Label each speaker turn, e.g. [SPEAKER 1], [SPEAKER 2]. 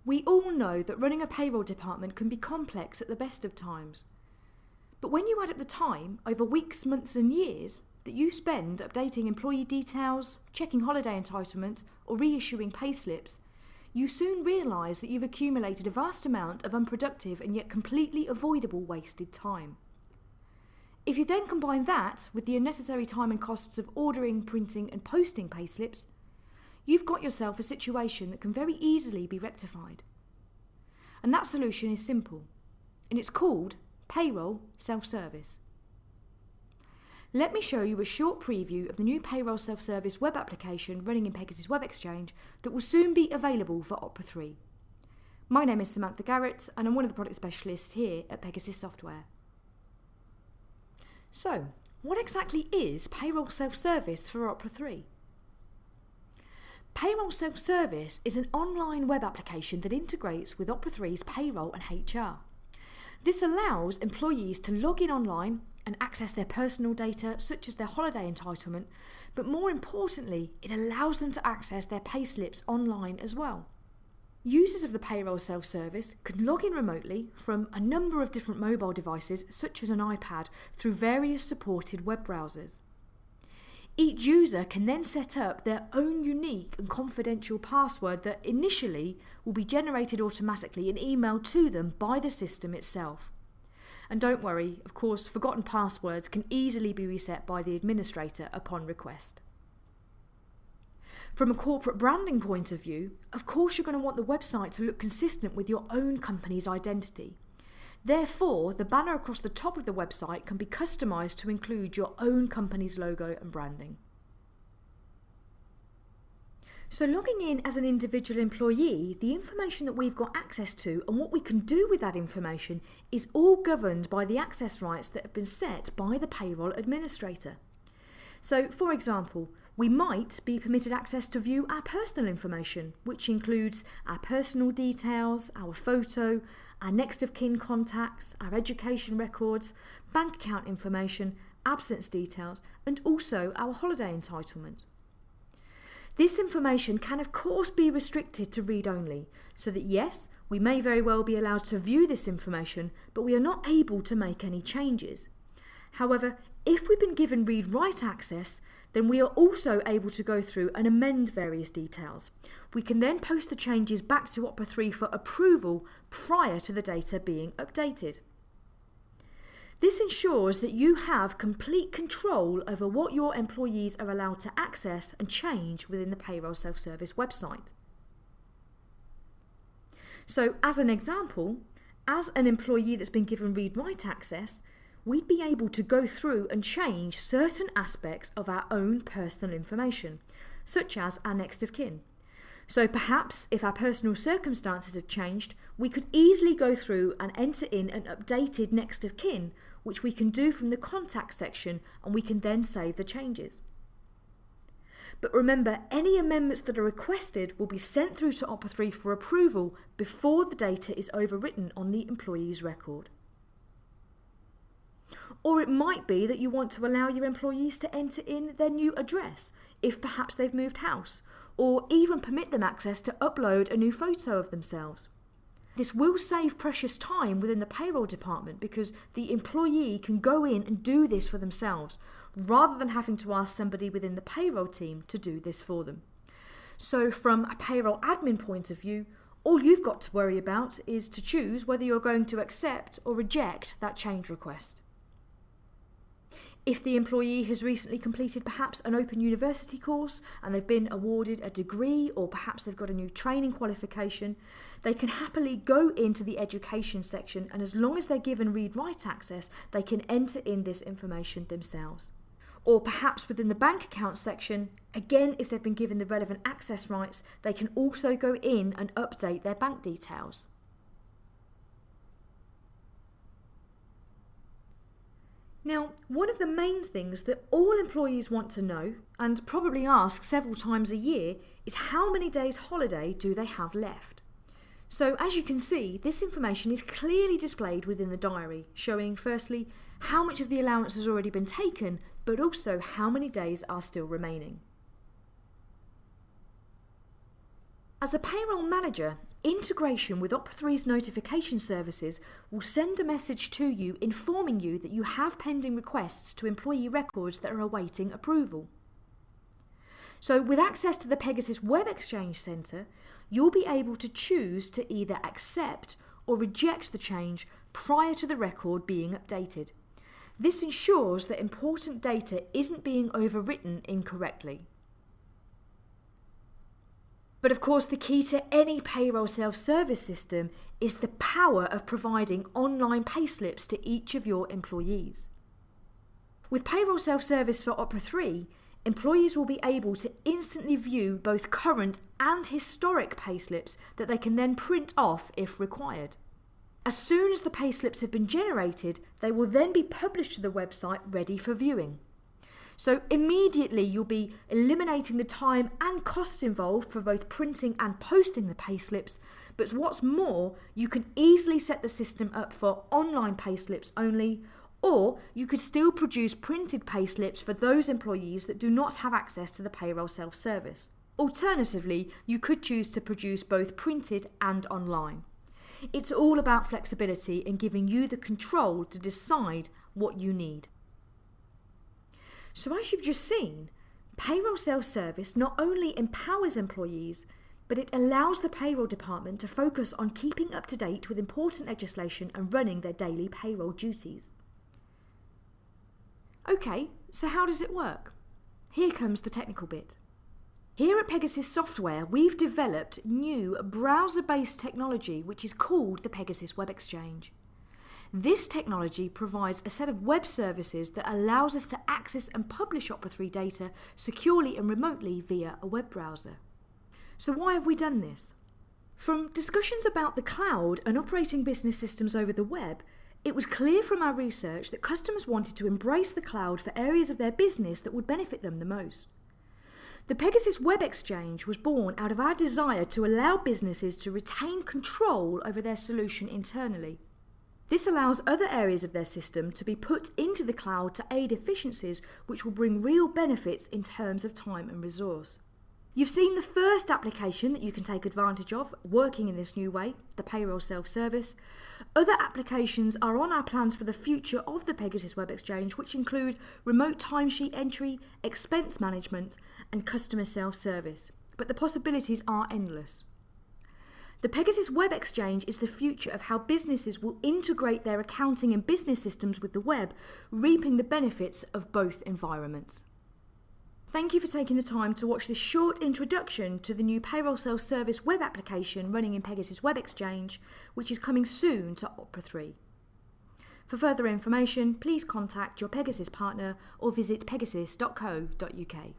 [SPEAKER 1] We all know that running a payroll department can be complex at the best of times. But when you add up the time over weeks, months and years that you spend updating employee details, checking holiday entitlement or reissuing payslips, you soon realise that you've accumulated a vast amount of unproductive and yet completely avoidable wasted time. If you then combine that with the unnecessary time and costs of ordering, printing and posting payslips, you've got yourself a situation that can very easily be rectified. And that solution is simple, and it's called Payroll SelfService. Let me show you a short preview of the new Payroll SelfService web application running in Pegasus Web Xchange that will soon be available for Opera 3. My name is Samantha Garrett and I'm one of the product specialists here at Pegasus Software. So, what exactly is Payroll SelfService for Opera 3? Payroll SelfService is an online web application that integrates with Opera 3's payroll and HR. This allows employees to log in online and access their personal data, such as their holiday entitlement, but more importantly, it allows them to access their payslips online as well. Users of the Payroll Self-Service could log in remotely from a number of different mobile devices, such as an iPad, through various supported web browsers. Each user can then set up their own unique and confidential password that initially will be generated automatically and emailed to them by the system itself. And don't worry, of course, forgotten passwords can easily be reset by the administrator upon request. From a corporate branding point of view, of course you're going to want the website to look consistent with your own company's identity. Therefore, the banner across the top of the website can be customised to include your own company's logo and branding. So logging in as an individual employee, the information that we've got access to and what we can do with that information is all governed by the access rights that have been set by the payroll administrator. So, for example, we might be permitted access to view our personal information, which includes our personal details, our photo, our next of kin contacts, our education records, bank account information, absence details, and also our holiday entitlement. This information can of course be restricted to read-only, so that yes, we may very well be allowed to view this information, but we are not able to make any changes. However, if we've been given read-write access, then we are also able to go through and amend various details. We can then post the changes back to Opera 3 for approval prior to the data being updated. This ensures that you have complete control over what your employees are allowed to access and change within the Payroll Self-Service website. So, as an example, as an employee that's been given read-write access, we'd be able to go through and change certain aspects of our own personal information, such as our next of kin. So perhaps if our personal circumstances have changed, we could easily go through and enter in an updated next of kin, which we can do from the contact section, and we can then save the changes. But remember, any amendments that are requested will be sent through to Opera 3 for approval before the data is overwritten on the employee's record. Or it might be that you want to allow your employees to enter in their new address, if perhaps they've moved house, or even permit them access to upload a new photo of themselves. This will save precious time within the payroll department because the employee can go in and do this for themselves, rather than having to ask somebody within the payroll team to do this for them. So from a payroll admin point of view, all you've got to worry about is to choose whether you're going to accept or reject that change request. If the employee has recently completed perhaps an open university course and they've been awarded a degree, or perhaps they've got a new training qualification, they can happily go into the education section, and as long as they're given read-write access, they can enter in this information themselves. Or perhaps within the bank account section, again, if they've been given the relevant access rights, they can also go in and update their bank details. Now, one of the main things that all employees want to know, and probably ask several times a year, is how many days holiday do they have left? So as you can see, this information is clearly displayed within the diary, showing firstly how much of the allowance has already been taken, but also how many days are still remaining. As a payroll manager, integration with Opera 3's notification services will send a message to you informing you that you have pending requests to employee records that are awaiting approval. So with access to the Pegasus Web Xchange Centre, you'll be able to choose to either accept or reject the change prior to the record being updated. This ensures that important data isn't being overwritten incorrectly. But of course, the key to any payroll self-service system is the power of providing online payslips to each of your employees. With payroll self-service for Opera 3, employees will be able to instantly view both current and historic payslips that they can then print off if required. As soon as the payslips have been generated, they will then be published to the website ready for viewing. So immediately you'll be eliminating the time and costs involved for both printing and posting the payslips, but what's more, you can easily set the system up for online payslips only, or you could still produce printed payslips for those employees that do not have access to the payroll self-service. Alternatively, you could choose to produce both printed and online. It's all about flexibility and giving you the control to decide what you need. So as you've just seen, payroll self-service not only empowers employees, but it allows the payroll department to focus on keeping up to date with important legislation and running their daily payroll duties. Okay, so how does it work? Here comes the technical bit. Here at Pegasus Software, we've developed new browser-based technology which is called the Pegasus Web Xchange. This technology provides a set of web services that allows us to access and publish Opera 3 data securely and remotely via a web browser. So why have we done this? From discussions about the cloud and operating business systems over the web, it was clear from our research that customers wanted to embrace the cloud for areas of their business that would benefit them the most. The Pegasus Web Xchange was born out of our desire to allow businesses to retain control over their solution internally. This allows other areas of their system to be put into the cloud to aid efficiencies which will bring real benefits in terms of time and resource. You've seen the first application that you can take advantage of working in this new way, the payroll self-service. Other applications are on our plans for the future of the Pegasus Web Xchange, which include remote timesheet entry, expense management and customer self-service. But the possibilities are endless. The Pegasus Web Xchange is the future of how businesses will integrate their accounting and business systems with the web, reaping the benefits of both environments. Thank you for taking the time to watch this short introduction to the new payroll self-service web application running in Pegasus Web Xchange, which is coming soon to Opera 3. For further information, please contact your Pegasus partner or visit pegasus.co.uk.